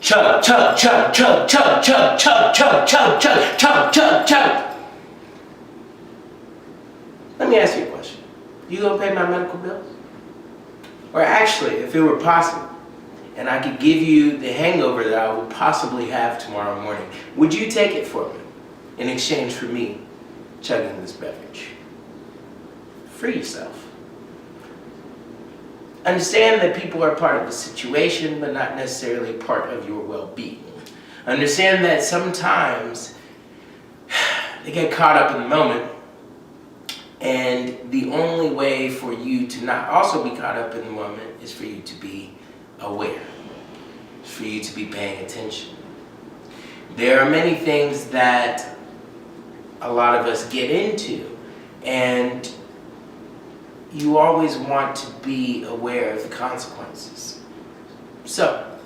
chug, chug, chug, chug, chug, chug, chug, chug, chug, chug, chug, chug, chug. Let me ask you a question. You gonna pay my medical bills? Or actually, if it were possible, and I could give you the hangover that I would possibly have tomorrow morning, would you take it for me in exchange for me chugging this beverage? Free yourself. Understand that people are part of the situation, but not necessarily part of your well-being. Understand that sometimes they get caught up in the moment, and the only way for you to not also be caught up in the moment is for you to be aware, for you to be paying attention. There are many things that a lot of us get into, and you always want to be aware of the consequences. So,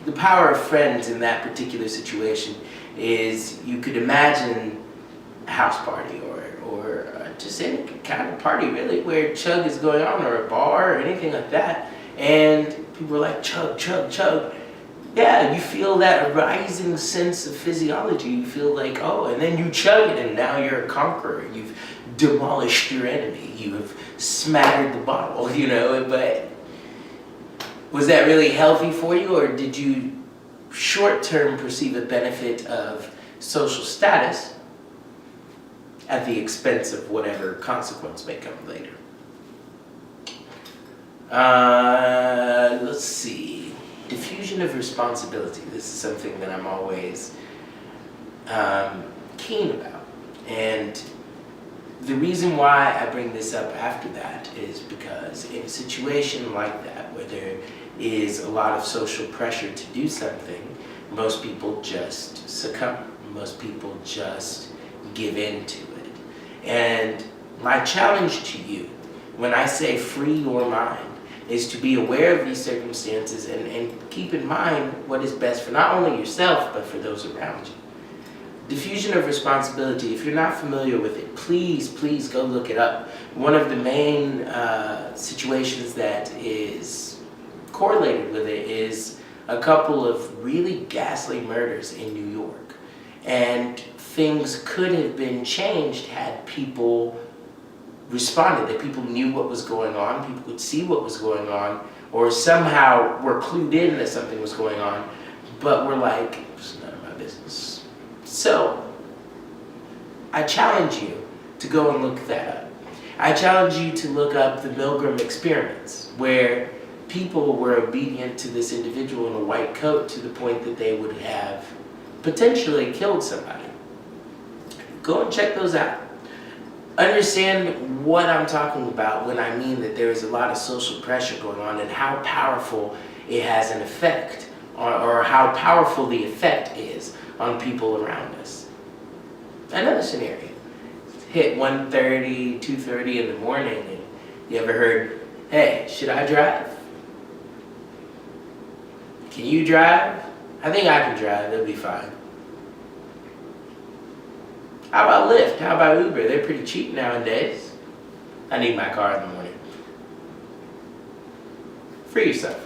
the power of friends in that particular situation is you could imagine a house party or just any kind of party really where chug is going on, or a bar or anything like that, and people are like chug, chug, chug. Yeah, you feel that rising sense of physiology. You feel like, oh, and then you chug it and now you're a conqueror. You've demolished your enemy. You have smattered the bottle, but was that really healthy for you, or did you short-term perceive a benefit of social status at the expense of whatever consequence may come later? Let's see. Diffusion of responsibility. This is something that I'm always keen about. And the reason why I bring this up after that is because in a situation like that, where there is a lot of social pressure to do something, most people just succumb. Most people just give in to it. And my challenge to you, when I say free your mind, is to be aware of these circumstances and keep in mind what is best for not only yourself, but for those around you. Diffusion of responsibility, if you're not familiar with it, please go look it up. One of the main situations that is correlated with it is a couple of really ghastly murders in New York. And things could have been changed had people responded, that people knew what was going on, people could see what was going on, or somehow were clued in that something was going on, but were like, it's none of my business. So, I challenge you to go and look that up. I challenge you to look up the Milgram experiments, where people were obedient to this individual in a white coat to the point that they would have potentially killed somebody. Go and check those out. Understand what I'm talking about when I mean that there is a lot of social pressure going on, and how powerful it has an effect, or how powerful the effect is on people around us. Another scenario. Hit 1:30, 2:30 in the morning, and you ever heard, hey, should I drive? Can you drive? I think I can drive, it'll be fine. How about Lyft? How about Uber? They're pretty cheap nowadays. I need my car in the morning. Free yourself.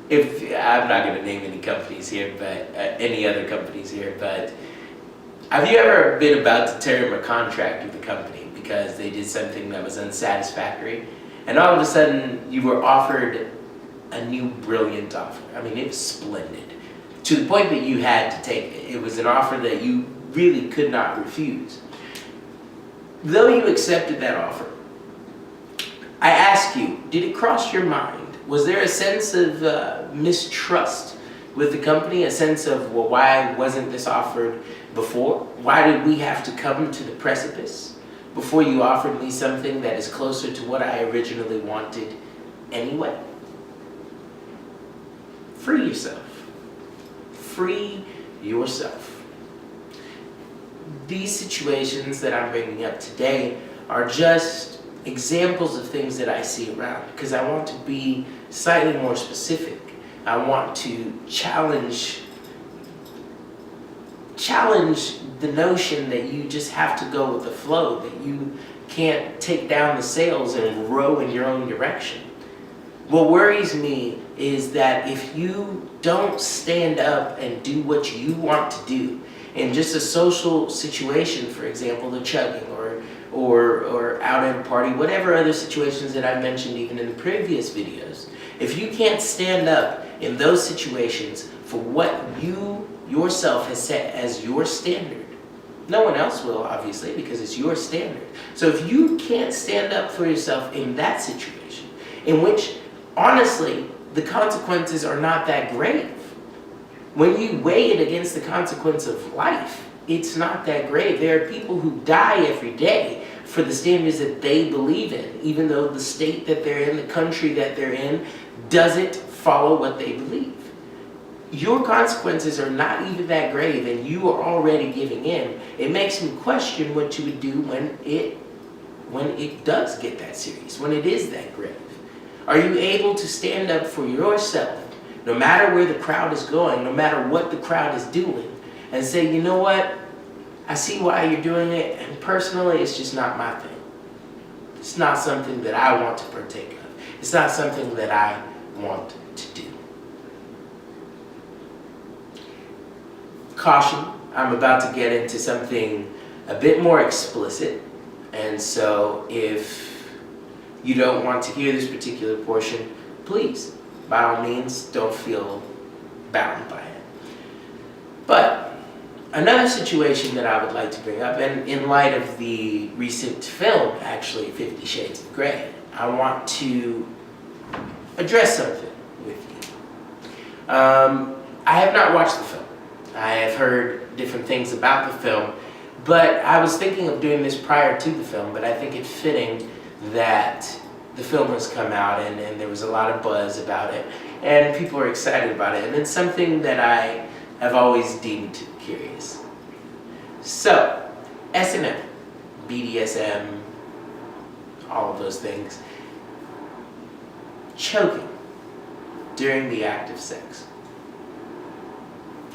If I'm not going to name any companies here, but any other companies here, but have you ever been about to term a contract with a company because they did something that was unsatisfactory, and all of a sudden you were offered a new brilliant offer? I mean, it was splendid, to the point that you had to take it. It was an offer that you really could not refuse. Though you accepted that offer, I ask you, did it cross your mind? Was there a sense of mistrust with the company? A sense of, well, why wasn't this offered before? Why did we have to come to the precipice before you offered me something that is closer to what I originally wanted anyway? Free yourself. Free yourself. These situations that I'm bringing up today are just examples of things that I see around, because I want to be slightly more specific. I want to challenge the notion that you just have to go with the flow, that you can't take down the sails and row in your own direction. What worries me is that if you don't stand up and do what you want to do in just a social situation, for example, the chugging or out at a party, whatever other situations that I've mentioned even in the previous videos, if you can't stand up in those situations for what you yourself has set as your standard, no one else will, obviously, because it's your standard. So if you can't stand up for yourself in that situation, in which, honestly, the consequences are not that grave. When you weigh it against the consequence of life, it's not that grave. There are people who die every day for the standards that they believe in, even though the state that they're in, the country that they're in, doesn't follow what they believe. Your consequences are not even that grave, and you are already giving in. It makes me question what you would do when it does get that serious, when it is that grave. Are you able to stand up for yourself, no matter where the crowd is going, no matter what the crowd is doing, and say, you know what, I see why you're doing it, and personally, it's just not my thing. It's not something that I want to partake of. It's not something that I want to do. Caution, I'm about to get into something a bit more explicit, and so if you don't want to hear this particular portion, please, by all means, don't feel bound by it. But another situation that I would like to bring up, and in light of the recent film, actually, 50 Shades of Grey, I want to address something with you. I have not watched the film. I have heard different things about the film, but I was thinking of doing this prior to the film, but I think it's fitting that the film has come out and there was a lot of buzz about it, and people are excited about it, and it's something that I have always deemed curious. So, S&M, BDSM, all of those things, choking during the act of sex.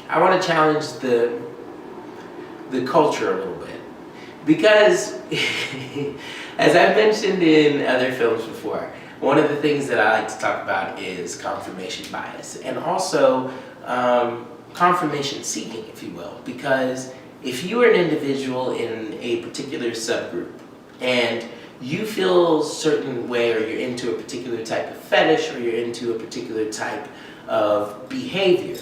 I want to challenge the culture a little bit, because as I've mentioned in other films before, one of the things that I like to talk about is confirmation bias, and also confirmation seeking, if you will, because if you are an individual in a particular subgroup and you feel a certain way, or you're into a particular type of fetish, or you're into a particular type of behavior,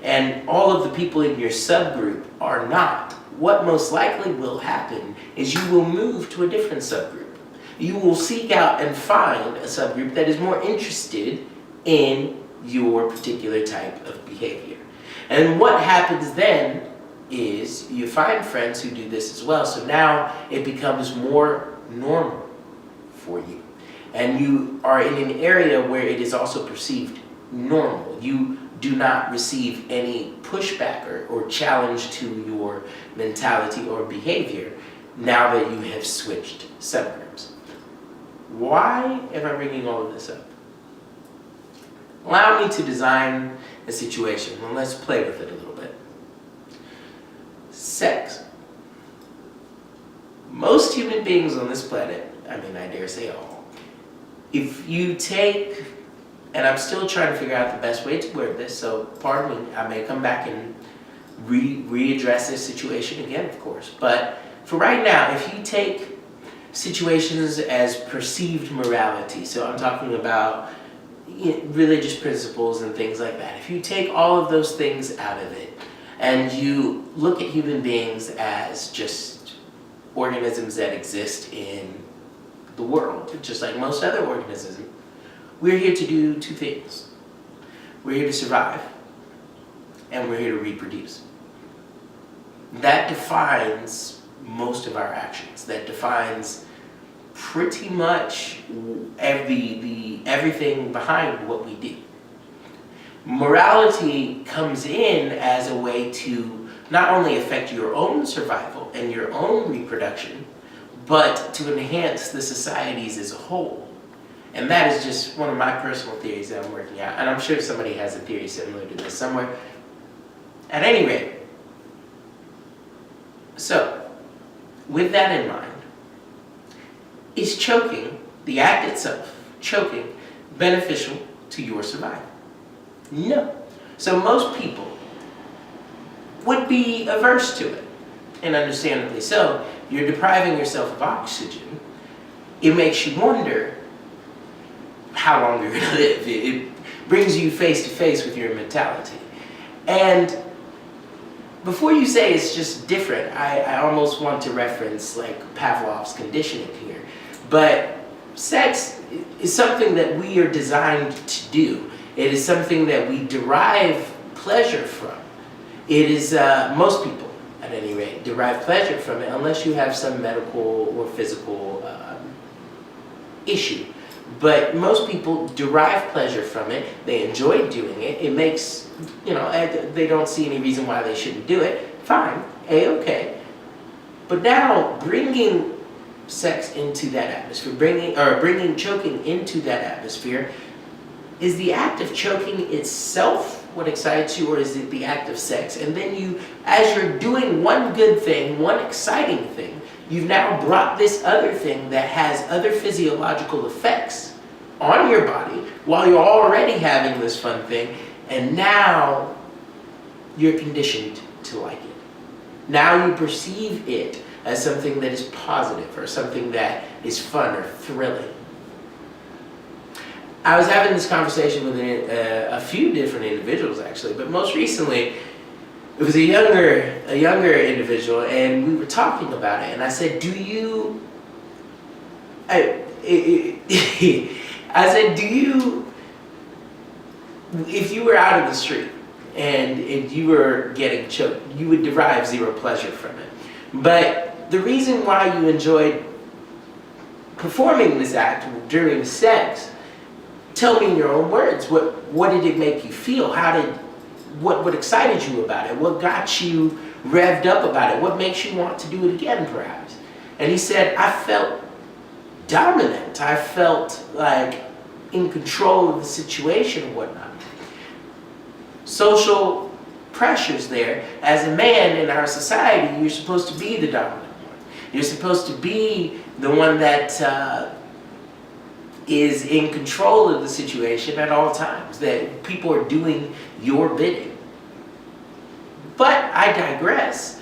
and all of the people in your subgroup are not, what most likely will happen is you will move to a different subgroup. You will seek out and find a subgroup that is more interested in your particular type of behavior. And what happens then is you find friends who do this as well, so now it becomes more normal for you. And you are in an area where it is also perceived normal. You do not receive any pushback or challenge to your mentality or behavior now that you have switched subgroups. Why am I bringing all of this up? Allow me to design a situation, and let's play with it a little bit. Sex. Most human beings on this planet, I dare say all, if you take, and I'm still trying to figure out the best way to word this, so pardon me, I may come back and readdress this situation again, of course. But for right now, if you take situations as perceived morality, so I'm talking about religious principles and things like that, if you take all of those things out of it, and you look at human beings as just organisms that exist in the world, just like most other organisms, we're here to do two things. We're here to survive, and we're here to reproduce. That defines most of our actions. That defines pretty much everything behind what we do. Morality comes in as a way to not only affect your own survival and your own reproduction, but to enhance the societies as a whole. And that is just one of my personal theories that I'm working out. And I'm sure somebody has a theory similar to this somewhere. At any rate, so with that in mind, is choking, the act itself, choking, beneficial to your survival? No. So most people would be averse to it, and understandably so. You're depriving yourself of oxygen. It makes you wonder how long you're going to live. It brings you face to face with your mortality. And before you say it's just different, I almost want to reference like Pavlov's conditioning here. But sex is something that we are designed to do. It is something that we derive pleasure from. It is, most people at any rate, derive pleasure from it unless you have some medical or physical issue. But most people derive pleasure from it. They enjoy doing it. It makes, they don't see any reason why they shouldn't do it. Fine, A-okay. But now bringing sex into that atmosphere, bringing choking into that atmosphere, is the act of choking itself what excites you, or is it the act of sex? And then you, as you're doing one good thing, one exciting thing, you've now brought this other thing that has other physiological effects on your body while you're already having this fun thing, and now you're conditioned to like it. Now you perceive it as something that is positive or something that is fun or thrilling. I was having this conversation with a few different individuals actually, but most recently it was a younger individual, and we were talking about it, and I said, if you were out of the street and you were getting choked, you would derive zero pleasure from it. But the reason why you enjoyed performing this act during sex, tell me in your own words, what did it make you feel? What excited you about it? What got you revved up about it? What makes you want to do it again, perhaps? And he said, I felt dominant. I felt like in control of the situation and whatnot. Social pressures there. As a man in our society, you're supposed to be the dominant one. You're supposed to be the one that is in control of the situation at all times, that people are doing your bidding. But I digress.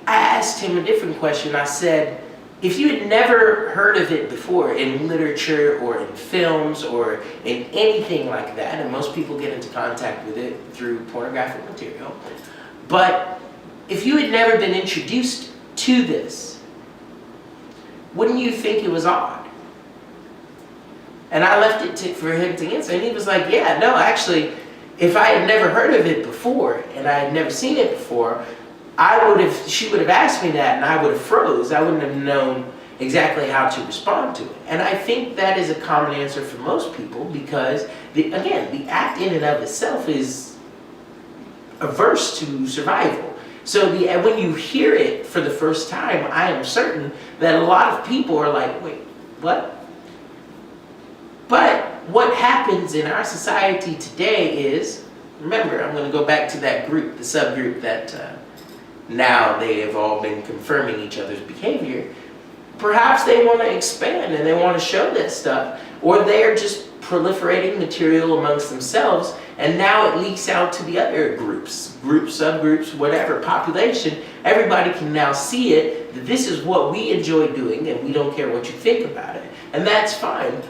I asked him a different question. I said, if you had never heard of it before in literature or in films or in anything like that, and most people get into contact with it through pornographic material, but if you had never been introduced to this, wouldn't you think it was odd? And I left it for him to answer, and he was like, yeah, no, actually, if I had never heard of it before, and I had never seen it before, she would have asked me that, and I would have froze. I wouldn't have known exactly how to respond to it. And I think that is a common answer for most people, because, the act in and of itself is averse to survival. So when you hear it for the first time, I am certain that a lot of people are like, wait, what? But what happens in our society today is, remember, I'm going to go back to that group, the subgroup that now they have all been confirming each other's behavior. Perhaps they want to expand and they want to show that stuff, or they're just proliferating material amongst themselves, and now it leaks out to the other groups, subgroups, whatever, population. Everybody can now see it, that this is what we enjoy doing, and we don't care what you think about it. And that's fine.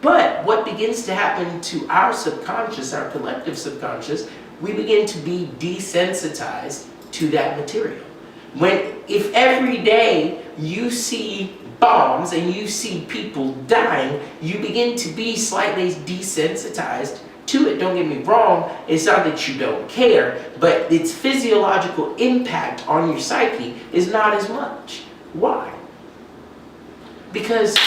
But what begins to happen to our subconscious, our collective subconscious, we begin to be desensitized to that material. If every day you see bombs and you see people dying, you begin to be slightly desensitized to it. Don't get me wrong, it's not that you don't care, but its physiological impact on your psyche is not as much. Why? Because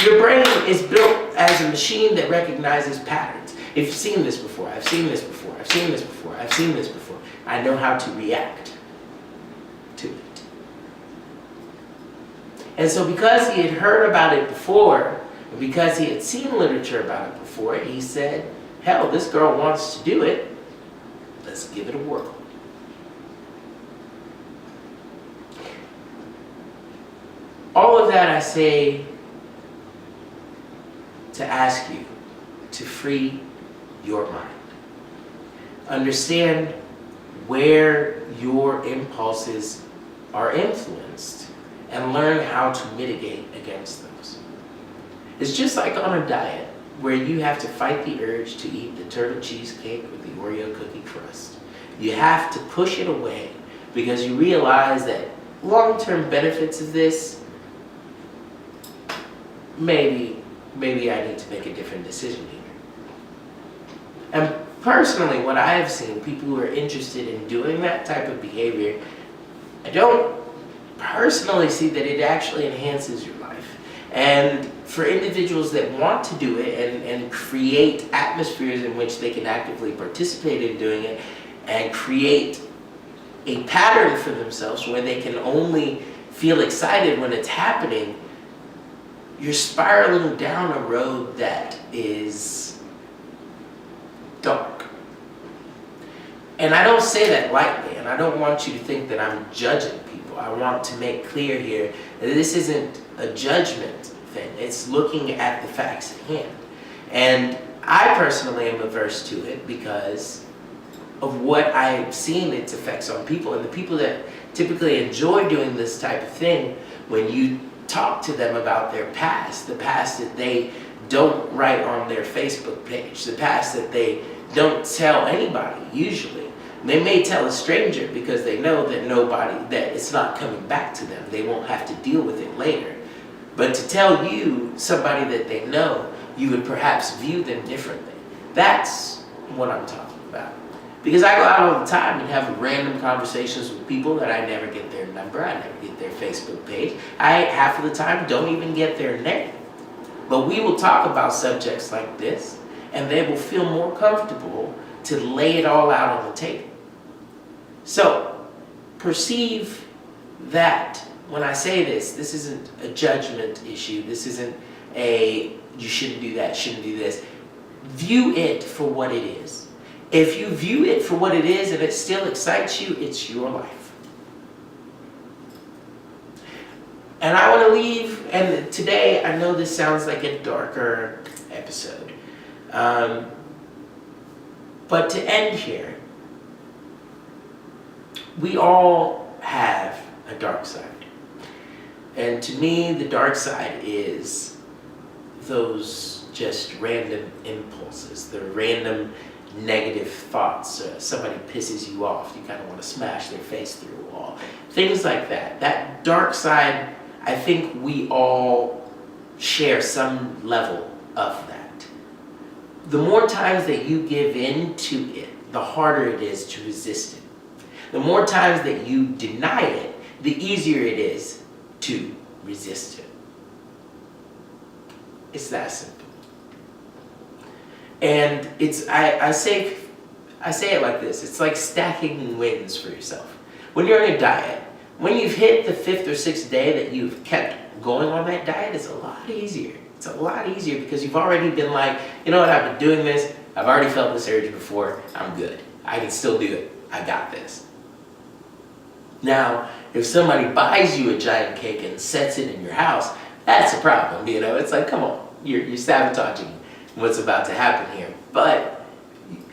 your brain is built as a machine that recognizes patterns. If you've seen this before, I've seen this before, I've seen this before, I've seen this before, I know how to react to it. And so because he had heard about it before, and because he had seen literature about it before, he said, hell, this girl wants to do it, let's give it a whirl. All of that I say to ask you to free your mind. Understand where your impulses are influenced and learn how to mitigate against those. It's just like on a diet where you have to fight the urge to eat the turtle cheesecake with the Oreo cookie crust. You have to push it away because you realize that long-term benefits of this, maybe I need to make a different decision here. And personally, what I have seen, people who are interested in doing that type of behavior, I don't personally see that it actually enhances your life. And for individuals that want to do it and create atmospheres in which they can actively participate in doing it and create a pattern for themselves where they can only feel excited when it's happening, you're spiraling down a road that is dark. And I don't say that lightly, and I don't want you to think that I'm judging people. I want to make clear here that this isn't a judgment thing. It's looking at the facts at hand. And I personally am averse to it because of what I've seen its effects on people. And the people that typically enjoy doing this type of thing, when you talk to them about their past, the past that they don't write on their Facebook page, the past that they don't tell anybody usually. They may tell a stranger because they know that it's not coming back to them. They won't have to deal with it later. But to tell you, somebody that they know, you would perhaps view them differently. That's what I'm talking about. Because I go out all the time and have random conversations with people that I never get their number, I never get their Facebook page. I, half of the time, don't even get their name. But we will talk about subjects like this, and they will feel more comfortable to lay it all out on the table. So, perceive that when I say this isn't a judgment issue. This isn't a, you shouldn't do that, shouldn't do this. View it for what it is. If you view it for what it is and it still excites you, it's your life. And I want to leave, and today I know this sounds like a darker episode, but to end here, we all have a dark side. And to me, the dark side is those just random impulses, the random negative thoughts. Somebody pisses you off, you kind of want to smash their face through a wall. Things like that. That dark side, I think we all share some level of that. The more times that you give in to it, the harder it is to resist it. The more times that you deny it, the easier it is to resist it. It's that simple. And it's I say it like this. It's like stacking wins for yourself. When you're on a diet, when you've hit the 5th or 6th day that you've kept going on that diet, it's a lot easier. It's a lot easier because you've already been like, you know what, I've been doing this. I've already felt this urge before. I'm good. I can still do it. I got this. Now, if somebody buys you a giant cake and sets it in your house, that's a problem, you know? It's like, come on, you're sabotaging what's about to happen here. But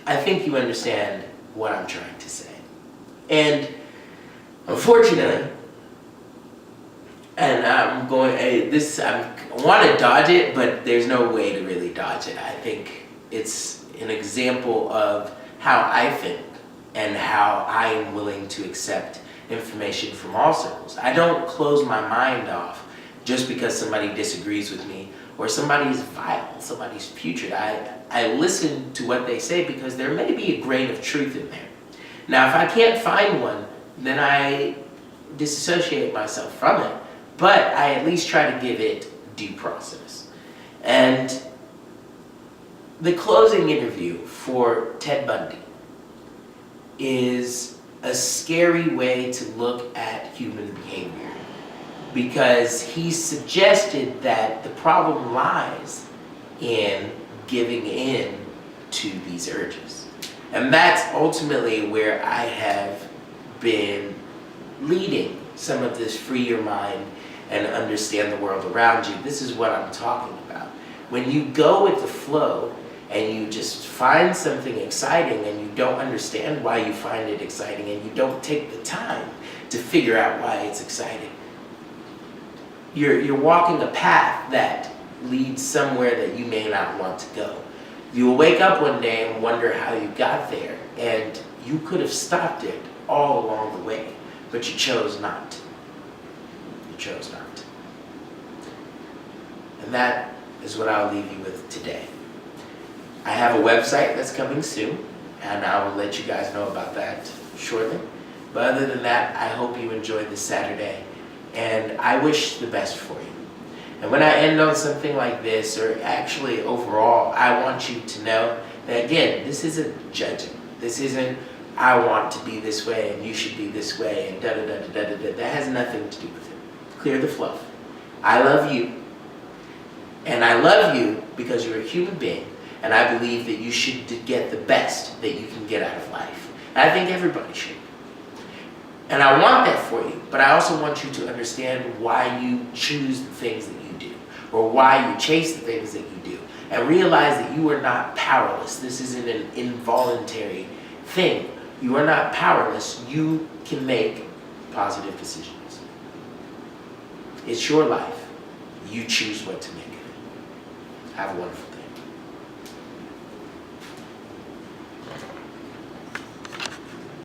I think you understand what I'm trying to say. And unfortunately, and I want to dodge it, but there's no way to really dodge it. I think it's an example of how I think and how I am willing to accept information from all circles. I don't close my mind off just because somebody disagrees with me or somebody's vile, somebody's putrid. I listen to what they say because there may be a grain of truth in there. Now, if I can't find one, then I disassociate myself from it, but I at least try to give it due process. And the closing interview for Ted Bundy is a scary way to look at human behavior because he suggested that the problem lies in giving in to these urges. And that's ultimately where I have been leading some of this free your mind and understand the world around you. This is what I'm talking about. When you go with the flow and you just find something exciting and you don't understand why you find it exciting and you don't take the time to figure out why it's exciting, you're walking a path that leads somewhere that you may not want to go. You'll wake up one day and wonder how you got there, and you could have stopped it all along the way, but you chose not. You chose not. And that is what I'll leave you with today. I have a website that's coming soon, and I will let you guys know about that shortly. But other than that, I hope you enjoyed this Saturday, and I wish the best for you. And when I end on something like this, or actually overall, I want you to know that, again, this isn't judging. This isn't, I want to be this way and you should be this way and da-da-da-da-da-da. That has nothing to do with it. Clear the fluff. I love you. And I love you because you're a human being. And I believe that you should get the best that you can get out of life. And I think everybody should. And I want that for you, but I also want you to understand why you choose the things that you do, or why you chase the things that you do, and realize that you are not powerless. This isn't an involuntary thing. You are not powerless. You can make positive decisions. It's your life. You choose what to make of it. Have a wonderful day.